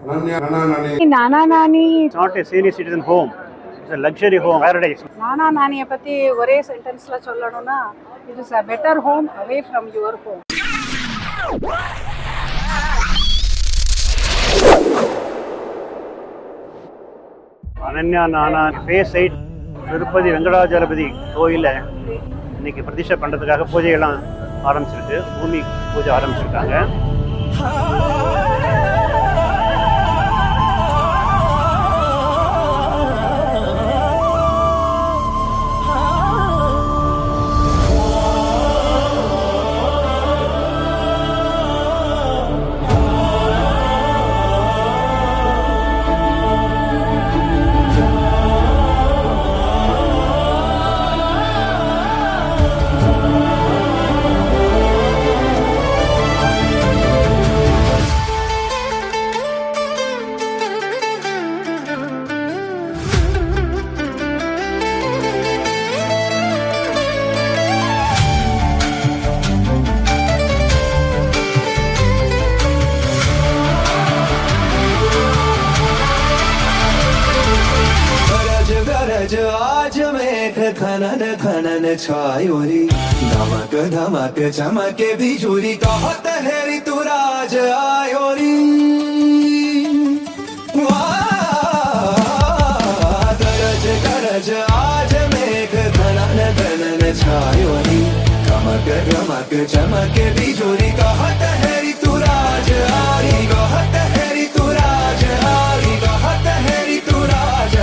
நானா நானி not a senior citizen home, it's a luxury home paradise. நானா நானியை பற்றி ஒரே சென்டென்ஸில் சொல்லணும்னா it is a better home away from your home. Ananya நானா ஃபேஸ் 8 திருப்பதி வெங்கடாஜலபதி கோயிலில் இன்னைக்கு பிரதிஷ்டை பண்ணுறதுக்காக பூஜையெல்லாம் ஆரம்பிச்சிருக்கு. பூமி பூஜை ஆரம்பிச்சிருக்காங்க. आज मेघ खनन खनन छायोरी धमक धमक चमके बिजुरी कहत है ऋतुराज आयोरी गरज गरज आज मेघ खनन खनन छायोरी धमक धमक चमके बिजुरी कहत है ऋतुराज आरी कहत है ऋतुराज आरी कहत है ऋतुराज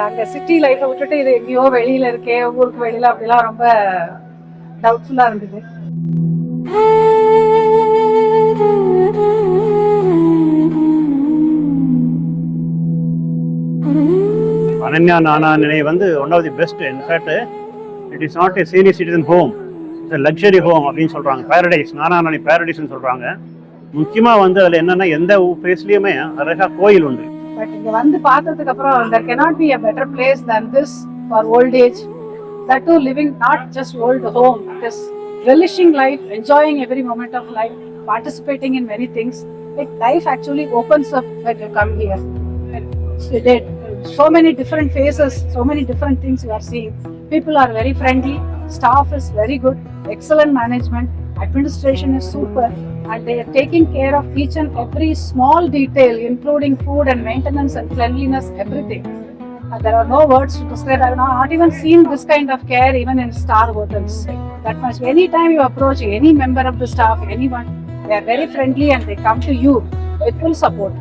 அங்கே சிட்டி லைஃப்பை விட்டுட்டு இது எங்கேயோ வெளியில் இருக்கே ஊருக்கு வெளியில் அப்படிலாம் ரொம்ப டவுட்ஃபுல்லாக இருந்தது. அனன்யா நானா நினைவு வந்து one of the best. In fact it is not a senior citizen home, it's a luxury home அப்படின்னு சொல்கிறாங்க. பேரடைஸ், நானா நானி பேரடைஸ்ன்னு சொல்கிறாங்க. முக்கியமாக வந்து அதில் என்னென்னா எந்த ஃபேஸ்லேயுமே அழகாக கோயில் உண்டு. பட் இங்கே வந்து பார்த்ததுக்கு அப்புறம் there cannot be a better place than this for old age. That too living not just old home, it is relishing life, enjoying every moment of life, participating in many things. Like life actually opens up when you come here. So many different faces, so many different things you are seeing. People are very friendly, staff is very good, excellent management, administration is super, and they are taking care of each and every small detail, including food and maintenance and cleanliness, everything. There are no words to describe. I have not even seen this kind of care even in star hotels. That much. Anytime you approach any member of the staff, anyone, they are very friendly and they come to you with full support.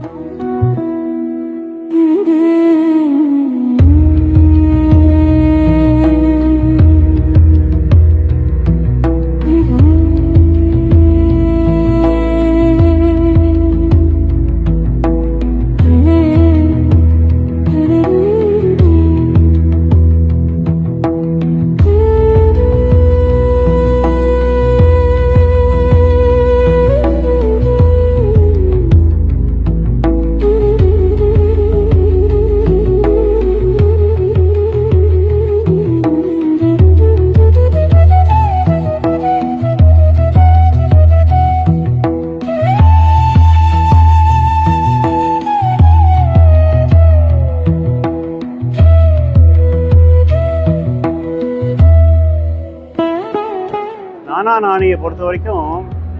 நானா நானியை பொறுத்த வரைக்கும்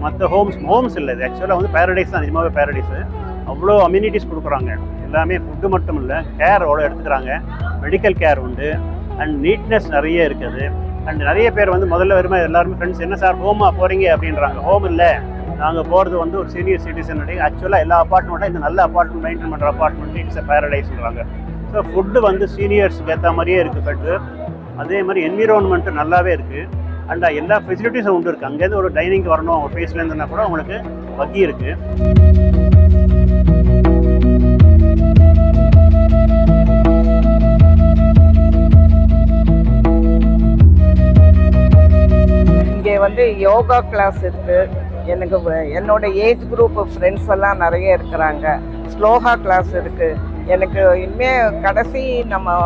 மற்ற Holmes இல்லை, இது ஆக்சுவலாக வந்து paradise தான், நிஜமாவே பேரடைஸு. அவ்வளோ அம்யூனிட்டிஸ் கொடுக்குறாங்க. எல்லாமே ஃபுட்டு மட்டும் இல்லை, கேர் அவ்வளோ எடுத்துக்கிறாங்க. மெடிக்கல் கேர் உண்டு அண்ட் நீட்னஸ் நிறைய இருக்குது. அண்ட் நிறைய பேர் வந்து முதல்ல வருமா எல்லாருமே ஃப்ரெண்ட்ஸ் என்ன சார் ஹோமா போகிறீங்க அப்படின்றாங்க. ஹோம் இல்லை, நாங்கள் போகிறது வந்து ஒரு சீனியர் சிட்டிசன். ஆக்சுவலாக எல்லா அப்பார்ட்மெண்ட்டும் இந்த நல்ல அப்பார்ட்மெண்ட் மெயின்டைன் பண்ணுற அப்பார்ட்மெண்ட் இட்ஸ் அ பேரடைஸ்ன்றாங்க. ஸோ ஃபுட்டு வந்து சீனியர்ஸ்க்கு ஏற்ற மாதிரியே இருக்குது பெட்ரு. அதே மாதிரி என்விரான்மெண்ட்டு நல்லாவே இருக்குது. அண்ட் எல்லா ஃபெசிலிட்டிஸும் உண்டு இருக்குது. அங்கேருந்து ஒரு டைனிங் வரணும் அவங்க ஃபேஸ்லேருந்துன்னா கூட உங்களுக்கு வகி இருக்குது. இங்கே வந்து யோகா கிளாஸ் இருக்குது. எனக்கு என்னோட ஏஜ் குரூப் ஃப்ரெண்ட்ஸ் எல்லாம் நிறைய இருக்கிறாங்க. ஸ்லோகா கிளாஸ் இருக்குது. எனக்கு இனிமேல் கடைசி நம்ம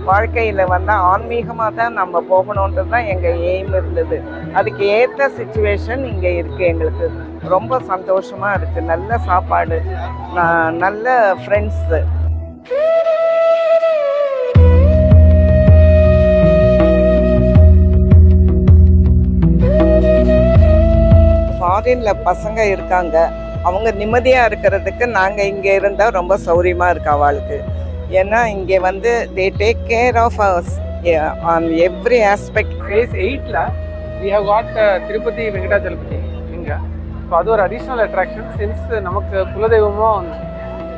வாழ்க்கையில் வந்து ஆன்மீகமாக தான் நம்ம போகணுன்றது தான் எங்கள் எய்ம் இருந்தது. அதுக்கு ஏற்ற சிச்சுவேஷன் இங்கே இருக்குது. எங்களுக்கு ரொம்ப சந்தோஷமாக இருக்குது. நல்ல சாப்பாடு, நல்ல ஃப்ரெண்ட்ஸு. ஃபாரினில் பசங்க இருக்காங்க, அவங்க நிம்மதியாக இருக்கிறதுக்கு நாங்கள் இங்கே இருந்தால் ரொம்ப சௌரியமாக இருக்கு அவளுக்கு. ஏன்னா இங்கே வந்து they take care of us on every aspect. Phase 8ல we have got Tirupati Venkatachalapathi இங்கே. ஸோ அது ஒரு அடிஷ்னல் அட்ராக்ஷன். சின்ஸ் நமக்கு குலதெய்வமும்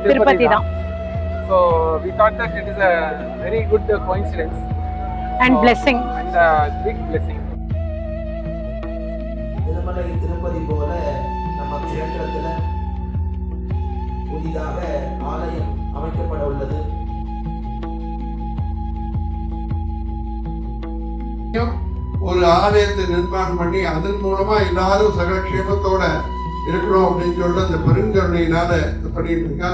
திருப்பதி தான். So we thought that it is a very good coincidence and blessing and big blessing. Tirumala Tirupati போல நம்ம க்ஷேத்திரத்தில் புதிதாக ஆலயம் அமைக்கப்பட உள்ளது. ஒரு ஆலயத்தை நிர்மாணம் பண்ணி அதன் மூலமா எல்லாரும் சகலக்ஷேமத்தோட இருக்கணும் அப்படின்னு சொல்லிட்டு அந்த பெருங்கருணையினால பண்ணிட்டு இருக்கா.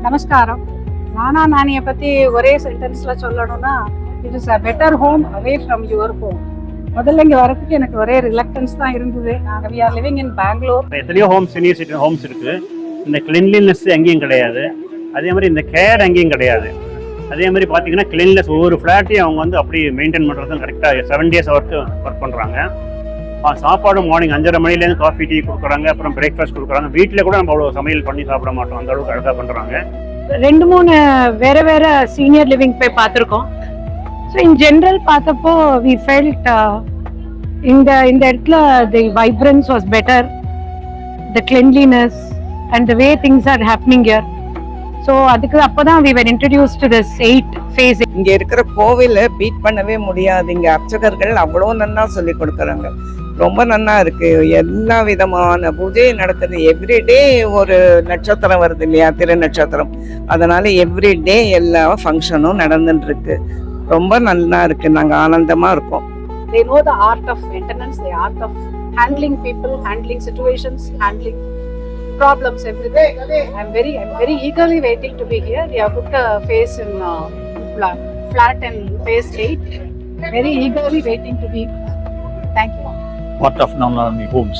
நமஸ்காரம். நானா நானியை பற்றி ஒரே சென்டென்ஸில் சொல்லணும்னா, it is a better home away from your home. முதல்ல இங்கே வரதுக்கு எனக்கு ஒரே ரிலக்டன்ஸ் தான் இருந்தது. நாங்கள் we are living in Bangalore. எத்தனையோ ஹோம்ஸ், சீனியர் சிட்டிசன் ஹோம்ஸ் இருக்குது. இந்த கிளீன்லினஸ் எங்கேயும் கிடையாது. அதே மாதிரி இந்த கேர் எங்கேயும் கிடையாது. அதே மாதிரி பார்த்தீங்கன்னா கிளீன்லெஸ் ஒவ்வொரு ஃப்ளாட்டையும் அவங்க வந்து அப்படி மெயின்டைன் பண்ணுறதும் கரெக்டாக 7 days ஒர்க் பண்ணுறாங்க. சாப்பாடு மார்னிங் 5:30 மணிலேருந்து காஃபி டீ கொடுக்குறாங்க. அப்புறம் பிரேக்ஃபாஸ்ட் கொடுக்குறாங்க. வீட்டில் கூட நம்ம அவ்வளோ சமையல் பண்ணி சாப்பிட மாட்டோம், அந்த அளவுக்கு அழகாக பண்ணுறாங்க. 2-3 வேற சீனியர் லிவிங் போய் பார்த்துருக்கோம். ஸோ இன் ஜென்ரல் பார்த்தப்போ வி ஃபெல்ட் இந்த இடத்துல the vibrance was better, the cleanliness and the way things are happening here. So அதுக்கு அப்போதான் we were introduced to this 8 phase. இங்கே இருக்கிற கோவிலை பீட் பண்ணவே முடியாது. இங்கே அர்ச்சகர்கள் அவ்வளோ நன்னா சொல்லி கொடுக்குறாங்க. ரொம்ப நன்னா இருக்கு. எல்லா விதமான பூஜை நடக்குது. எவ்ரிடே ஒரு நட்சத்திரம் வருது இல்லையா, திரு நட்சத்திரம். அதனால எவ்ரிடே எல்லா ஃபங்க்ஷனும் நடந்துட்டு இருக்கு. ரொம்ப நல்லா இருக்கு. நாங்கள் ஆனந்தமா இருக்கோம். They know the art of maintenance, the art of handling people, handling situations, handling problems, everything. I'm very eagerly waiting to be here. We have booked a phase in flat in phase 8. Very eagerly waiting to be. Thank you. Part of Nanarani homes.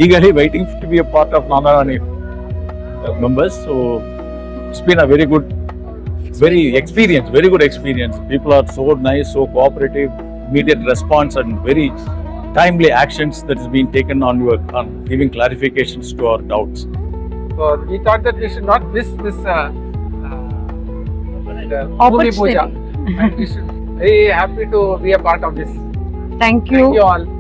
Eagerly waiting to be a part of Nanarani members. So it's been a very good experience. People are so nice, so cooperative, immediate response and very timely actions that is being taken on giving clarifications to our doubts. So we thought that we should not miss this Bhumi Opportunity. Puja. And we should very happy to be a part of this. Thank you. Thank you all.